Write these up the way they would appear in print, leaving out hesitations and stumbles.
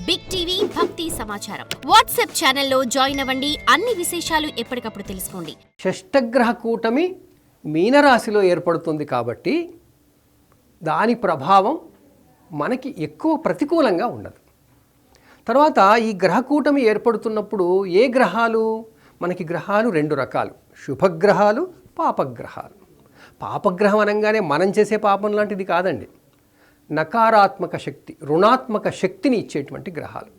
Big TV భక్తి సమాచారం WhatsApp ఛానల్లో జాయిన్ అవ్వండి. అన్ని విశేషాలు ఎప్పటికప్పుడు తెలుసుకోండి. షష్టగ్రహ కూటమి మీనరాశిలో ఏర్పడుతుంది కాబట్టి దాని ప్రభావం మనకి ఎక్కువ ప్రతికూలంగా ఉండదు. తర్వాత ఈ గ్రహ కూటమి ఏర్పడుతున్నప్పుడు ఏ గ్రహాలు మనకి గ్రహాలు రెండు రకాలు, శుభగ్రహాలు, పాపగ్రహాలు. పాపగ్రహం అనగానే మనం చేసే పాపం లాంటిది కాదండి, నకారాత్మక శక్తి, రుణాత్మక శక్తిని ఇచ్చేటువంటి గ్రహాలు.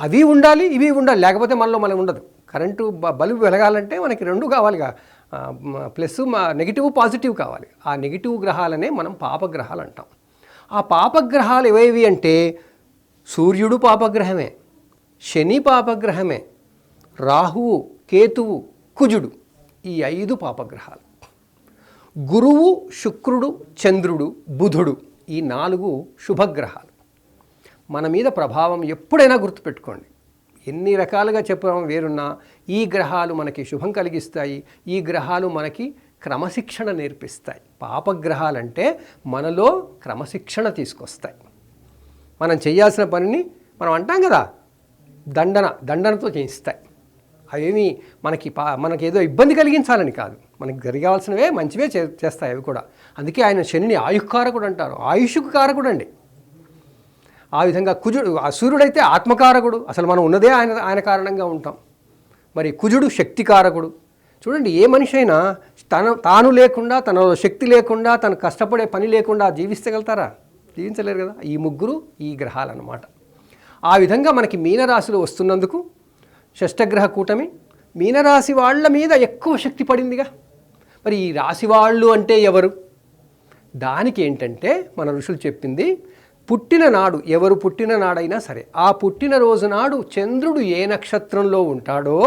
అవి ఉండాలి, ఇవి ఉండాలి, లేకపోతే మనలో మనం ఉండదు. కరెంటు బల్బు వెలగాలంటే మనకి రెండు కావాలిగా, ప్లస్ నెగిటివ్ పాజిటివ్ కావాలి. ఆ నెగిటివ్ గ్రహాలనే మనం పాపగ్రహాలు అంటాం. ఆ పాపగ్రహాలు ఏవేవి అంటే సూర్యుడు పాపగ్రహమే, శని పాపగ్రహమే, రాహువు, కేతువు, కుజుడు, ఈ 5 పాపగ్రహాలు. గురువు, శుక్రుడు, చంద్రుడు, బుధుడు, ఈ 4 శుభగ్రహాలు. మన మీద ప్రభావం ఎప్పుడైనా గుర్తుపెట్టుకోండి. ఎన్ని రకాలుగా చెప్పడం వేరున్నా ఈ గ్రహాలు మనకి శుభం కలిగిస్తాయి, ఈ గ్రహాలు మనకి క్రమశిక్షణ నేర్పిస్తాయి. పాపగ్రహాలంటే మనలో క్రమశిక్షణ తీసుకొస్తాయి. మనం చేయాల్సిన పనిని మనం అంటాం కదా, దండనతో చేయిస్తాయి. అవేమి మనకి ఏదో ఇబ్బంది కలిగించాలని కాదు, మనకి జరిగాల్సినవే మంచివే చేస్తాయి అవి కూడా. అందుకే ఆయన శనిని ఆయుష్కారకుడు అంటారు, ఆయుష్కు కారకుడు అండి. ఆ విధంగా కుజుడు, సూర్యుడైతే ఆత్మకారకుడు, అసలు మనం ఉన్నదే ఆయన కారణంగా ఉంటాం. మరి కుజుడు శక్తికారకుడు. చూడండి, ఏ మనిషి అయినా తాను లేకుండా, తనలో శక్తి లేకుండా, తను కష్టపడే పని లేకుండా జీవించగలుగుతారా? జీవించలేరు కదా. ఈ ముగ్గురు ఈ గ్రహాలు అన్నమాట. ఆ విధంగా మనకి మీనరాశిలో వస్తున్నందుకు షష్టగ్రహ కూటమి మీనరాశి వాళ్ళ మీద ఎక్కువ శక్తి పడిందిగా. మరి ఈ రాశి వాళ్ళు అంటే ఎవరు? దానికి ఏంటంటే మన ఋషులు చెప్పింది, పుట్టిన నాడు, ఎవరు పుట్టిన నాడైనా సరే, ఆ పుట్టిన రోజు నాడు చంద్రుడు ఏ నక్షత్రంలో ఉంటాడో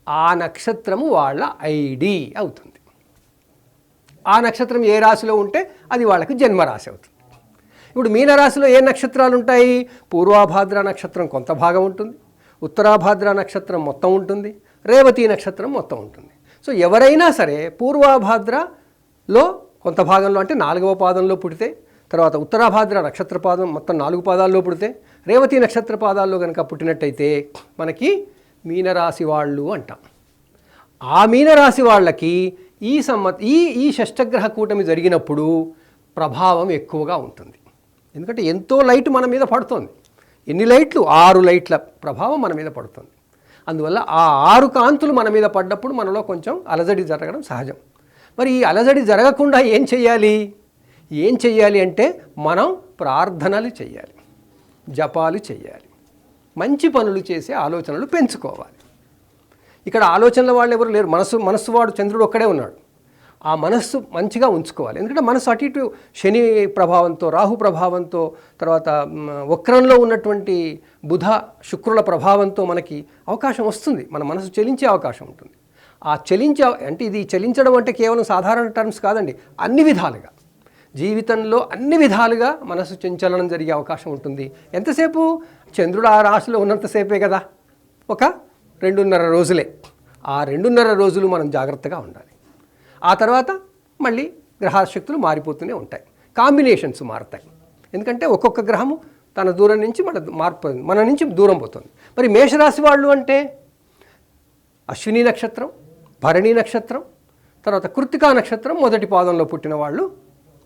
ఆ నక్షత్రము వాళ్ళ ఐడి అవుతుంది. ఆ నక్షత్రం ఏ రాశిలో ఉంటే అది వాళ్ళకి జన్మరాశి అవుతుంది. ఇప్పుడు మీనరాశిలో ఏ నక్షత్రాలు ఉంటాయి? పూర్వాభాద్ర నక్షత్రం కొంత భాగం ఉంటుంది, ఉత్తరాభాద్ర నక్షత్రం మొత్తం ఉంటుంది, రేవతి నక్షత్రం మొత్తం ఉంటుంది. సో ఎవరైనా సరే పూర్వాభాద్రలో కొంత భాగంలో అంటే 4వ పాదంలో పుడితే, తర్వాత ఉత్తరాభాద్ర నక్షత్ర పాదం మొత్తం 4 పాదాల్లో పుడితే, రేవతి నక్షత్ర పాదాల్లో కనుక పుట్టినట్టయితే మనకి మీనరాశి వాళ్ళు అంటాం. ఆ మీనరాశి వాళ్ళకి ఈ షష్టగ్రహ కూటమి జరిగినప్పుడు ప్రభావం ఎక్కువగా ఉంటుంది. ఎందుకంటే ఎంతో లైట్ మన మీద పడుతుంది. ఎన్ని లైట్లు? 6 లైట్ల ప్రభావం మన మీద పడుతుంది. అందువల్ల ఆ 6 కాంతులు మన మీద పడ్డప్పుడు మనలో కొంచెం అలజడి జరగడం సహజం. మరి ఈ అలజడి జరగకుండా ఏం చెయ్యాలి అంటే మనం ప్రార్థనలు చేయాలి, జపాలు చేయాలి, మంచి పనులు చేసే ఆలోచనలు పెంచుకోవాలి. ఇక్కడ ఆలోచనల వాళ్ళు ఎవరు లేరు, మనస్సు వాడు చంద్రుడు ఒక్కడే ఉన్నాడు. ఆ మనస్సు మంచిగా ఉంచుకోవాలి. ఎందుకంటే మనస్సు అటు ఇటు శని ప్రభావంతో, రాహు ప్రభావంతో, తర్వాత వక్రంలో ఉన్నటువంటి బుధ శుక్రుల ప్రభావంతో మనకి అవకాశం వస్తుంది, మన మనసు చలించే అవకాశం ఉంటుంది. ఆ అంటే ఇది చలించడం అంటే కేవలం సాధారణ టర్మ్స్ కాదండి, అన్ని విధాలుగా జీవితంలో అన్ని విధాలుగా మనసు చంచలనం జరిగే అవకాశం ఉంటుంది. ఎంతసేపు? చంద్రుడు ఆ రాశిలో ఉన్నంతసేపే కదా, ఒక 2.5 రోజులే. ఆ 2.5 రోజులు మనం జాగ్రత్తగా ఉండాలి. ఆ తర్వాత మళ్ళీ గ్రహశక్తులు మారిపోతూనే ఉంటాయి, కాంబినేషన్స్ మారుతాయి. ఎందుకంటే ఒక్కొక్క గ్రహము తన దూరం నుంచి మన నుంచి దూరం పోతుంది. మరి మేషరాశి వాళ్ళు అంటే అశ్విని నక్షత్రం, భరణి నక్షత్రం, తర్వాత కృత్తికా నక్షత్రం మొదటి పాదంలో పుట్టిన వాళ్ళు.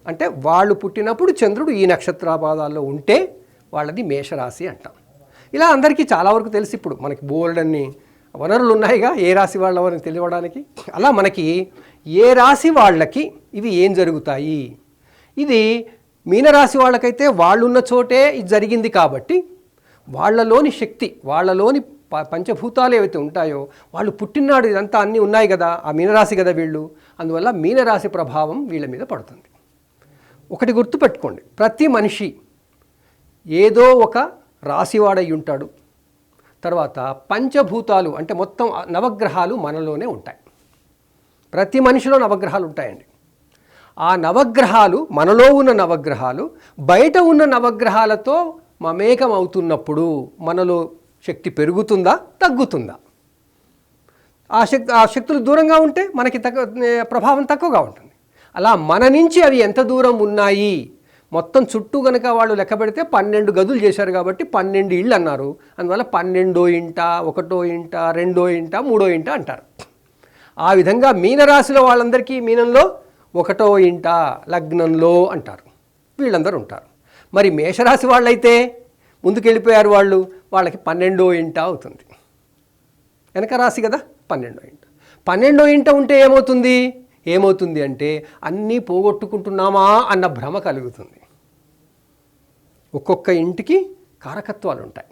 అంటే వాళ్ళు పుట్టినప్పుడు చంద్రుడు ఈ నక్షత్ర పాదాల్లో ఉంటే వాళ్ళది మేషరాశి అంటాం. ఇలా అందరికీ చాలా వరకు తెలిసి ఇప్పుడు మనకి బోల్డ్ అన్ని వనరులు ఉన్నాయిగా ఏ రాశి వాళ్ళని తెలియడానికి. అలా మనకి ఏ రాశి వాళ్ళకి ఇవి ఏం జరుగుతాయి, ఇది మీనరాశి వాళ్ళకైతే వాళ్ళున్న చోటే ఇది జరిగింది కాబట్టి వాళ్ళలోని శక్తి, వాళ్ళలోని పంచభూతాలు ఏవైతే ఉంటాయో, వాళ్ళు పుట్టినాడు ఇదంతా అన్నీ ఉన్నాయి కదా, ఆ మీనరాశి కదా వీళ్ళు. అందువల్ల మీనరాశి ప్రభావం వీళ్ళ మీద పడుతుంది. ఒకటి గుర్తుపెట్టుకోండి, ప్రతి మనిషి ఏదో ఒక రాశివాడై ఉంటాడు. తర్వాత పంచభూతాలు అంటే మొత్తం నవగ్రహాలు మనలోనే ఉంటాయి. ప్రతి మనిషిలో నవగ్రహాలు ఉంటాయండి. ఆ నవగ్రహాలు, మనలో ఉన్న నవగ్రహాలు బయట ఉన్న నవగ్రహాలతో మమేకం అవుతున్నప్పుడు మనలో శక్తి పెరుగుతుందా, తగ్గుతుందా? ఆ శక్తులు దూరంగా ఉంటే మనకి ప్రభావం తక్కువగా ఉంటుంది. అలా మన నుంచి అవి ఎంత దూరం ఉన్నాయి, మొత్తం చుట్టూ కనుక వాళ్ళు లెక్క పెడితే 12 గదులు చేశారు కాబట్టి 12 ఇళ్ళు అన్నారు. అందువల్ల 12వ ఇంట, 1వ ఇంట, 2వ ఇంట, 3వ ఇంట అంటారు. ఆ విధంగా మీనరాశిలో వాళ్ళందరికీ మీనంలో 1వ ఇంట లగ్నంలో అంటారు, వీళ్ళందరూ ఉంటారు. మరి మేషరాశి వాళ్ళైతే ముందుకెళ్ళిపోయారు, వాళ్ళకి 12వ ఇంట అవుతుంది. వెనక రాశి కదా 12వ ఇంట. 12వ ఇంట ఉంటే ఏమవుతుంది అంటే అన్నీ పోగొట్టుకుంటున్నామా అన్న భ్రమ కలుగుతుంది. ఒక్కొక్క ఇంటికి కారకత్వాలు ఉంటాయి,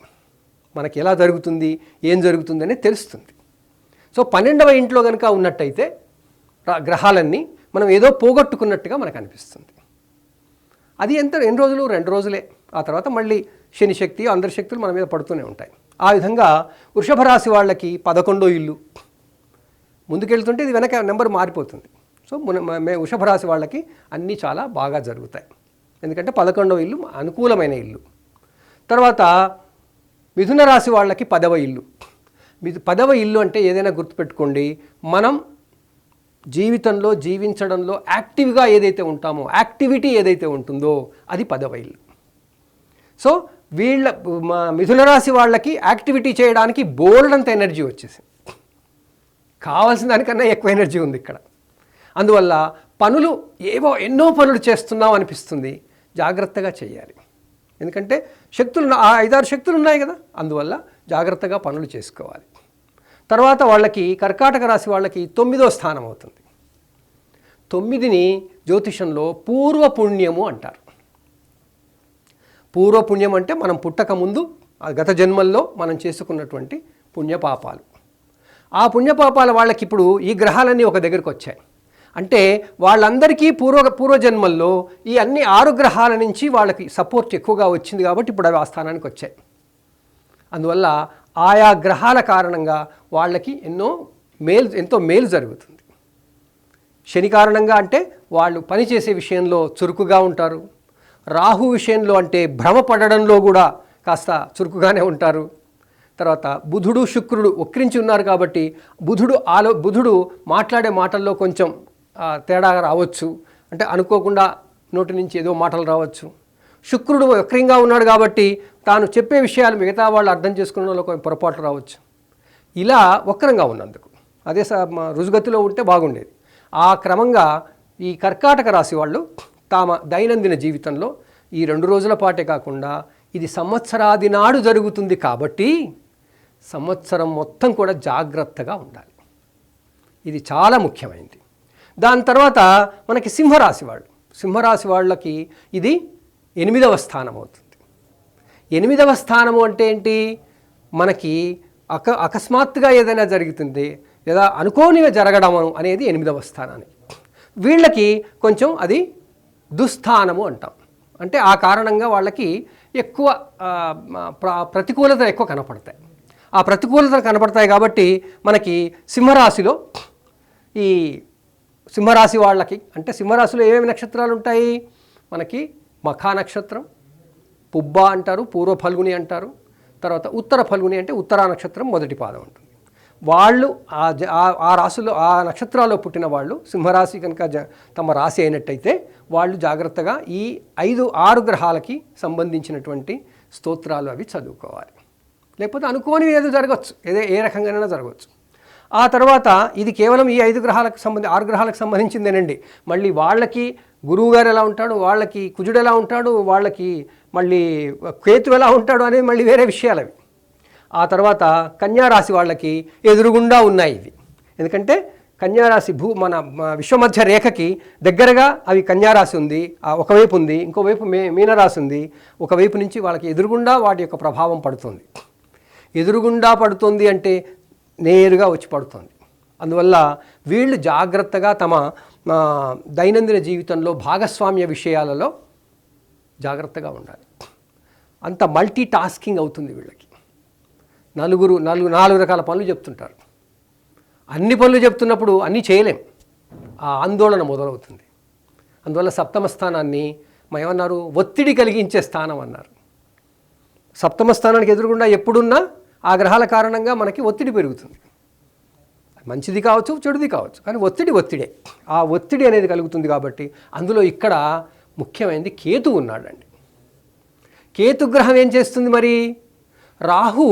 మనకి ఎలా జరుగుతుంది, ఏం జరుగుతుంది అనేది తెలుస్తుంది. సో 12వ ఇంట్లో కనుక ఉన్నట్టయితే గ్రహాలన్నీ మనం ఏదో పోగొట్టుకున్నట్టుగా మనకు అనిపిస్తుంది. అది ఎన్ని రోజులు? 2 రోజులే. ఆ తర్వాత మళ్ళీ శని శక్తి, అందరి శక్తులు మన మీద పడుతూనే ఉంటాయి. ఆ విధంగా వృషభ రాశి వాళ్ళకి 11వ ఇల్లు ముందుకెళ్తుంటే ఇది వెనక నెంబర్ మారిపోతుంది. సో వృషభ రాశి వాళ్ళకి అన్నీ చాలా బాగా జరుగుతాయి, ఎందుకంటే 11వ ఇల్లు అనుకూలమైన ఇల్లు. తర్వాత మిథున రాశి వాళ్ళకి 10వ ఇల్లు. 10వ ఇల్లు అంటే ఏదైనా గుర్తుపెట్టుకోండి, మనం జీవితంలో జీవించడంలో యాక్టివ్గా ఏదైతే ఉంటామో, యాక్టివిటీ ఏదైతే ఉంటుందో అది 10వ ఇల్లు. సో మిథున రాశి వాళ్ళకి యాక్టివిటీ చేయడానికి బోల్డ్ అంత ఎనర్జీ వచ్చేసింది, కావాల్సిన దానికన్నా ఎక్కువ ఎనర్జీ ఉంది ఇక్కడ. అందువల్ల ఎన్నో పనులు చేస్తున్నాం అనిపిస్తుంది, జాగ్రత్తగా చేయాలి. ఎందుకంటే శక్తులు 5-6 శక్తులు ఉన్నాయి కదా, అందువల్ల జాగ్రత్తగా పనులు చేసుకోవాలి. తర్వాత వాళ్ళకి కర్కాటక రాశి వాళ్ళకి 9వ స్థానం అవుతుంది. 9ని జ్యోతిషంలో పూర్వపుణ్యము అంటారు. పూర్వపుణ్యం అంటే మనం పుట్టక ముందు గత జన్మల్లో మనం చేసుకున్నటువంటి పుణ్యపాపాలు. ఆ పుణ్యపాపాల వాళ్ళకి ఇప్పుడు ఈ గ్రహాలన్నీ ఒక దగ్గరికి వచ్చాయి. అంటే వాళ్ళందరికీ పూర్వజన్మల్లో ఈ అన్ని 6 గ్రహాల నుంచి వాళ్ళకి సపోర్ట్ ఎక్కువగా వచ్చింది కాబట్టి ఇప్పుడు అవి ఆ స్థానానికి వచ్చాయి. అందువల్ల ఆయా గ్రహాల కారణంగా వాళ్ళకి ఎంతో మేలు జరుగుతుంది. శని కారణంగా అంటే వాళ్ళు పనిచేసే విషయంలో చురుకుగా ఉంటారు. రాహు విషయంలో అంటే భ్రమపడడంలో కూడా కాస్త చురుకుగానే ఉంటారు. తర్వాత బుధుడు శుక్రుడు వక్రించి ఉన్నారు కాబట్టి బుధుడు మాట్లాడే మాటల్లో కొంచెం తేడా రావచ్చు, అంటే అనుకోకుండా నోటి నుంచి ఏదో మాటలు రావచ్చు. శుక్రుడు వక్రంగా ఉన్నాడు కాబట్టి తాను చెప్పే విషయాలు మిగతా వాళ్ళు అర్థం చేసుకున్న కొంచెం పొరపాట్లు రావచ్చు. ఇలా వక్రంగా ఉన్నందుకు అదే రుజుగతిలో ఉంటే బాగుండేది. ఆ క్రమంగా ఈ కర్కాటక రాశి వాళ్ళు తమ దైనందిన జీవితంలో ఈ 2 రోజుల పాటే కాకుండా ఇది సంవత్సరాది నాడు జరుగుతుంది కాబట్టి సంవత్సరం మొత్తం కూడా జాగ్రత్తగా ఉండాలి. ఇది చాలా ముఖ్యమైనది. దాని తర్వాత మనకి సింహరాశి వాళ్ళకి ఇది 8వ స్థానం అవుతుంది. 8వ స్థానము అంటే ఏంటి, మనకి అకస్మాత్తుగా ఏదైనా జరుగుతుంది లేదా అనుకోనిగా జరగడం అనేది 8వ స్థానానికి. వీళ్ళకి కొంచెం అది దుస్థానము అంటాం. అంటే ఆ కారణంగా వాళ్ళకి ఎక్కువ ప్రతికూలతలు ఎక్కువ కనపడతాయి. ఆ ప్రతికూలతలు కనపడతాయి కాబట్టి మనకి సింహరాశి వాళ్ళకి అంటే సింహరాశిలో ఏమేమి నక్షత్రాలు ఉంటాయి, మనకి మఖా నక్షత్రం, పుబ్బ అంటారు, పూర్వ ఫల్గుని అంటారు, తర్వాత ఉత్తర ఫల్గుని అంటే ఉత్తరా నక్షత్రం మొదటి పాదం ఉంటుంది. వాళ్ళు ఆ రాశుల్లో ఆ నక్షత్రాల్లో పుట్టిన వాళ్ళు సింహరాశి కనుక తమ రాశి అయినట్టయితే వాళ్ళు జాగ్రత్తగా ఈ 5-6 గ్రహాలకి సంబంధించినటువంటి స్తోత్రాలు అవి చదువుకోవాలి. లేకపోతే అనుకోని ఏదో జరగవచ్చు, ఏ రకంగానైనా జరగవచ్చు. ఆ తర్వాత ఇది కేవలం ఈ 6 గ్రహాలకు సంబంధించిందేనండి. మళ్ళీ వాళ్ళకి గురువు గారు ఎలా ఉంటాడు, వాళ్ళకి కుజుడు ఎలా ఉంటాడు, వాళ్ళకి మళ్ళీ కేతు ఎలా ఉంటాడు అనేది మళ్ళీ వేరే విషయాలు అవి. ఆ తర్వాత కన్యారాశి వాళ్ళకి ఎదురుగుండా ఉన్నాయి ఇవి. ఎందుకంటే కన్యారాశి మన విశ్వమధ్య రేఖకి దగ్గరగా అవి కన్యారాశి ఉంది, ఒకవైపు ఉంది, ఇంకోవైపు మీనరాశి ఉంది. ఒకవైపు నుంచి వాళ్ళకి ఎదురుగుండా వాటి యొక్క ప్రభావం పడుతుంది. ఎదురుగుండా పడుతుంది అంటే నేరుగా వచ్చి పడుతుంది. అందువల్ల వీళ్ళు జాగ్రత్తగా తమ దైనందిన జీవితంలో భాగస్వామ్య విషయాలలో జాగ్రత్తగా ఉండాలి. అంత మల్టీ టాస్కింగ్ అవుతుంది వీళ్ళకి. 4 రకాల పనులు చెప్తుంటారు. అన్ని పనులు చెప్తున్నప్పుడు అన్నీ చేయలేం, ఆ ఆందోళన మొదలవుతుంది. అందువల్ల 7వ స్థానాన్ని ఏమన్నారు, ఒత్తిడి కలిగించే స్థానం అన్నారు. 7వ స్థానానికి ఎదురుగుండా ఎప్పుడున్నా ఆ గ్రహాల కారణంగా మనకి ఒత్తిడి పెరుగుతుంది. మంచిది కావచ్చు, చెడుది కావచ్చు, కానీ ఒత్తిడే. ఆ ఒత్తిడి అనేది కలుగుతుంది కాబట్టి అందులో ఇక్కడ ముఖ్యమైనది కేతు ఉన్నాడండి. కేతుగ్రహం ఏం చేస్తుంది మరి? రాహు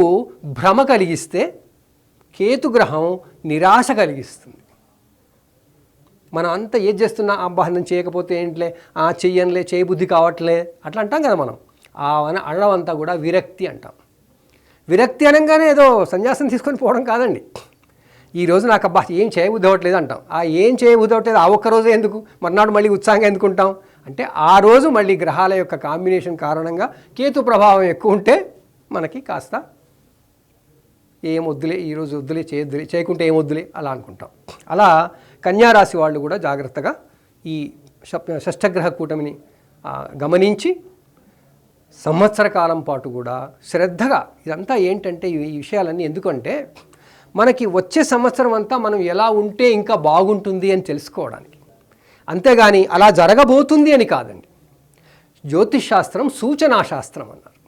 భ్రమ కలిగిస్తే కేతుగ్రహం నిరాశ కలిగిస్తుంది. మనం అంతా ఏది చేస్తున్నా అబ్బా నేను చేయకపోతే ఏంట్లే, చెయ్యనులే, చేయబుద్ధి కావట్లే అట్లా అంటాం కదా మనం. అనడం అంతా కూడా విరక్తి అంటాం. విరక్తి అనగానే ఏదో సన్యాసం తీసుకొని పోవడం కాదండి. ఈరోజు నాకు అబ్బా ఏం చేయబుద్ధి అవ్వట్లేదు అంటాం. ఏం చేయబుద్ధి అవ్వట్లేదు ఆ ఒక్కరోజే ఎందుకు, మర్నాడు మళ్ళీ ఉత్సాహంగా ఎందుకుంటాం అంటే ఆ రోజు మళ్ళీ గ్రహాల యొక్క కాంబినేషన్ కారణంగా కేతు ప్రభావం ఎక్కువ ఉంటే మనకి కాస్త ఏం వద్దులే, ఈరోజు వద్దులే, చేయకుంటే ఏం వద్దులే అలా అనుకుంటాం. అలా కన్యారాశి వాళ్ళు కూడా జాగ్రత్తగా ఈ షష్ఠగ్రహ కూటమిని గమనించి సంవత్సర కాలం పాటు కూడా శ్రద్ధగా ఇదంతా ఏంటంటే ఈ విషయాలన్నీ ఎందుకంటే మనకి వచ్చే సంవత్సరం అంతా మనం ఎలా ఉంటే ఇంకా బాగుంటుంది అని తెలుసుకోవడానికి, అంతేగాని అలా జరగబోతుంది అని కాదండి. జ్యోతిష్ శాస్త్రం సూచనా శాస్త్రం అన్నారు.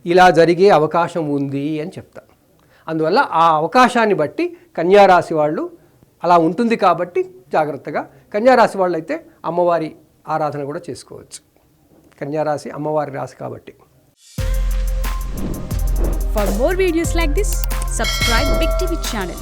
ఇలా జరిగే అవకాశం ఉంది అని చెప్తారు. అందువల్ల ఆ అవకాశాన్ని బట్టి కన్యారాశి వాళ్ళు అలా ఉంటుంది కాబట్టి జాగ్రత్తగా కన్యారాశి వాళ్ళు అయితే అమ్మవారి ఆరాధన కూడా చేసుకోవచ్చు. కన్యారాశి అమ్మవారి రాశి కాబట్టి. For more videos like this, subscribe Big TV channel.